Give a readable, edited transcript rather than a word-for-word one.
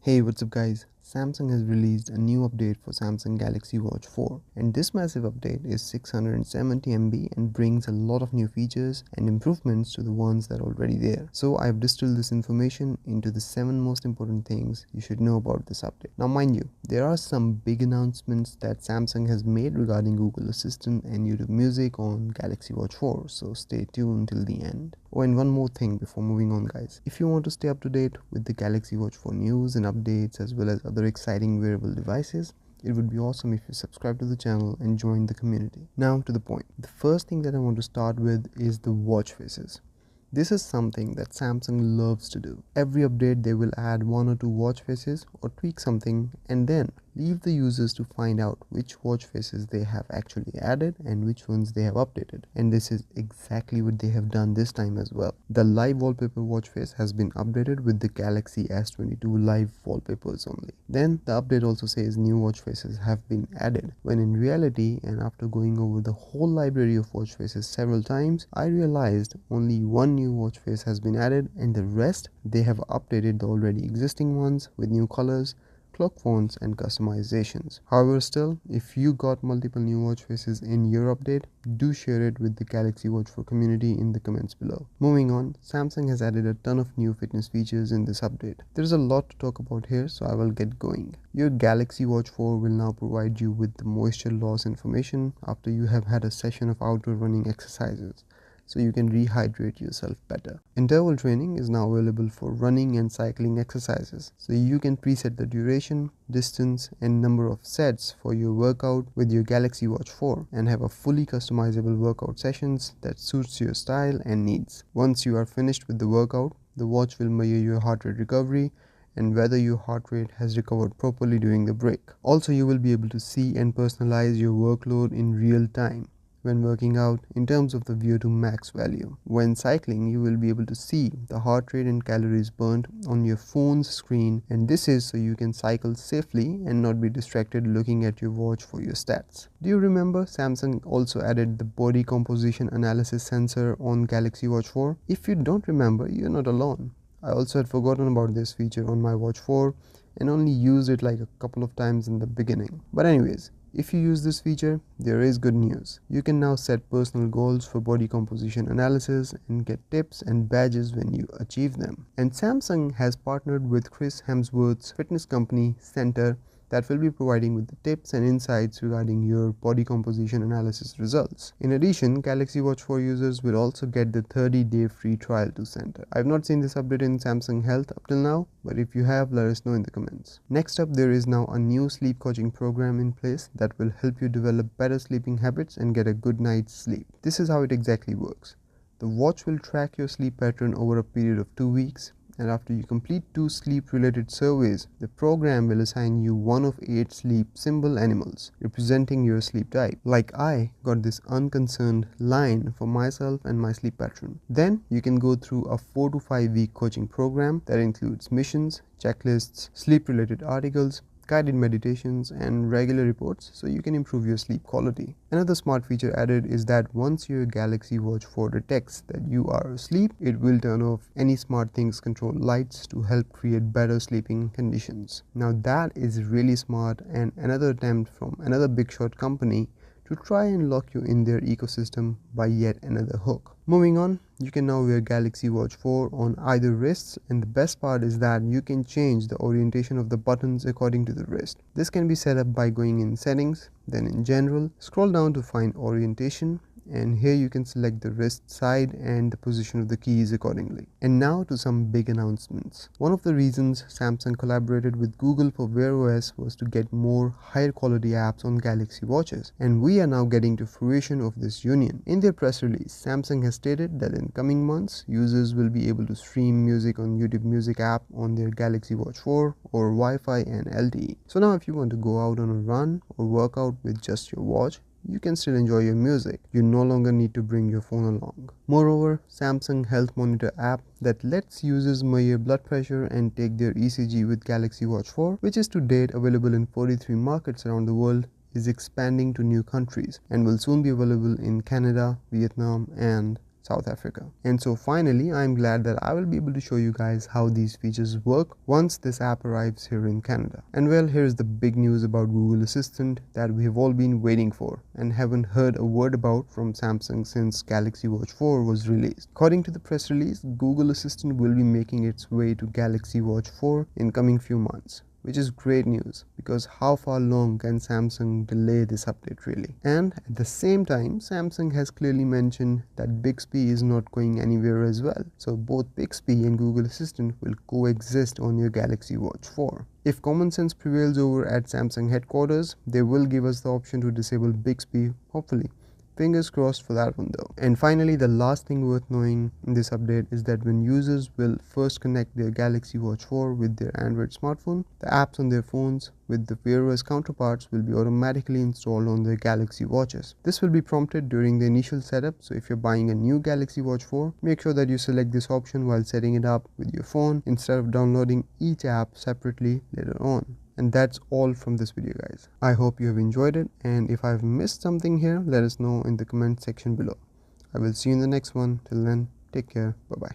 Hey, what's up guys? Samsung has released a new update for Samsung Galaxy Watch 4, and this massive update is 670 MB and brings a lot of new features and improvements to the ones that are already there. So I've distilled this information into the 7 most important things you should know about this update. Now mind you, there are some big announcements that Samsung has made regarding Google Assistant and YouTube Music on Galaxy Watch 4, so stay tuned till the end. Oh, and one more thing before moving on guys. If you want to stay up to date with the Galaxy Watch 4 news and updates as well as other exciting wearable devices, it would be awesome if you subscribe to the channel and join the community. Now to the point. The first thing that I want to start with is the watch faces. This is something that Samsung loves to do. Every update they will add one or two watch faces or tweak something and then leave the users to find out which watch faces they have actually added and which ones they have updated. And this is exactly what they have done this time as well. The live wallpaper watch face has been updated with the Galaxy S22 live wallpapers only. Then the update also says new watch faces have been added, when in reality, and after going over the whole library of watch faces several times, I realized only one new watch face has been added and the rest they have updated the already existing ones with new colors, clock fonts and customizations. However, still, if you got multiple new watch faces in your update, do share it with the Galaxy Watch 4 community in the comments below. Moving on, Samsung has added a ton of new fitness features in this update. There's a lot to talk about here, so I will get going. Your Galaxy Watch 4 will now provide you with the moisture loss information after you have had a session of outdoor running exercises, so you can rehydrate yourself better. Interval training is now available for running and cycling exercises, so you can preset the duration, distance and number of sets for your workout with your Galaxy Watch 4 and have a fully customizable workout sessions that suits your style and needs. Once you are finished with the workout, the watch will measure your heart rate recovery and whether your heart rate has recovered properly during the break. Also, you will be able to see and personalize your workload in real time when working out in terms of the VO2 max value. When cycling, you will be able to see the heart rate and calories burnt on your phone's screen, and this is so you can cycle safely and not be distracted looking at your watch for your stats. Do you remember Samsung also added the body composition analysis sensor on Galaxy Watch 4? If you don't remember, you're not alone. I also had forgotten about this feature on my Watch 4 and only used it like a couple of times in the beginning. But anyways, if you use this feature, there is good news. You can now set personal goals for body composition analysis and get tips and badges when you achieve them. And Samsung has partnered with Chris Hemsworth's fitness company Center that will be providing with the tips and insights regarding your body composition analysis results. In addition, Galaxy Watch 4 users will also get the 30-day free trial to Center. I've not seen this update in Samsung Health up till now, but if you have, let us know in the comments. Next up, there is now a new sleep coaching program in place that will help you develop better sleeping habits and get a good night's sleep. This is how it exactly works. The watch will track your sleep pattern over a period of 2 weeks, and after you complete 2 sleep-related surveys, the program will assign you one of 8 sleep symbol animals representing your sleep type. Like I got this unconcerned lion for myself and my sleep pattern. Then you can go through a 4 to 5 week coaching program that includes missions, checklists, sleep-related articles, guided meditations and regular reports so you can improve your sleep quality. Another smart feature added is that once your Galaxy Watch 4 detects that you are asleep, it will turn off any SmartThings control lights to help create better sleeping conditions. Now that is really smart and another attempt from another big shot company to try and lock you in their ecosystem by yet another hook. Moving on, you can now wear Galaxy Watch 4 on either wrists, and the best part is that you can change the orientation of the buttons according to the wrist. This can be set up by going in settings, then in general, scroll down to find orientation, and here you can select the wrist side and the position of the keys accordingly. And now to some big announcements. One of the reasons Samsung collaborated with Google for Wear OS was to get more higher quality apps on Galaxy watches, and we are now getting to fruition of this union. In their press release, Samsung has stated that in coming months, users will be able to stream music on YouTube Music app on their Galaxy Watch 4 or Wi-Fi and LTE. So now if you want to go out on a run or work out with just your watch, you can still enjoy your music. You no longer need to bring your phone along. Moreover, Samsung Health Monitor app that lets users measure blood pressure and take their ECG with Galaxy Watch 4, which is to date available in 43 markets around the world, is expanding to new countries and will soon be available in Canada, Vietnam and South Africa. And so finally, I'm glad that I will be able to show you guys how these features work once this app arrives here in Canada. And well, here's the big news about Google Assistant that we have all been waiting for and haven't heard a word about from Samsung since Galaxy Watch 4 was released. According to the press release, Google Assistant will be making its way to Galaxy Watch 4 in coming few months, which is great news because how far long can Samsung delay this update really? And at the same time, Samsung has clearly mentioned that Bixby is not going anywhere as well. So both Bixby and Google Assistant will coexist on your Galaxy Watch 4. If common sense prevails over at Samsung headquarters, they will give us the option to disable Bixby, hopefully. Fingers crossed for that one though. And finally, the last thing worth knowing in this update is that when users will first connect their Galaxy Watch 4 with their Android smartphone, the apps on their phones with the Wear OS counterparts will be automatically installed on their Galaxy Watches. This will be prompted during the initial setup, so if you're buying a new Galaxy Watch 4, make sure that you select this option while setting it up with your phone instead of downloading each app separately later on. And that's all from this video, guys. I hope you have enjoyed it, and if I've missed something here, let us know in the comment section below. I will see you in the next one. Till then, take care. Bye bye.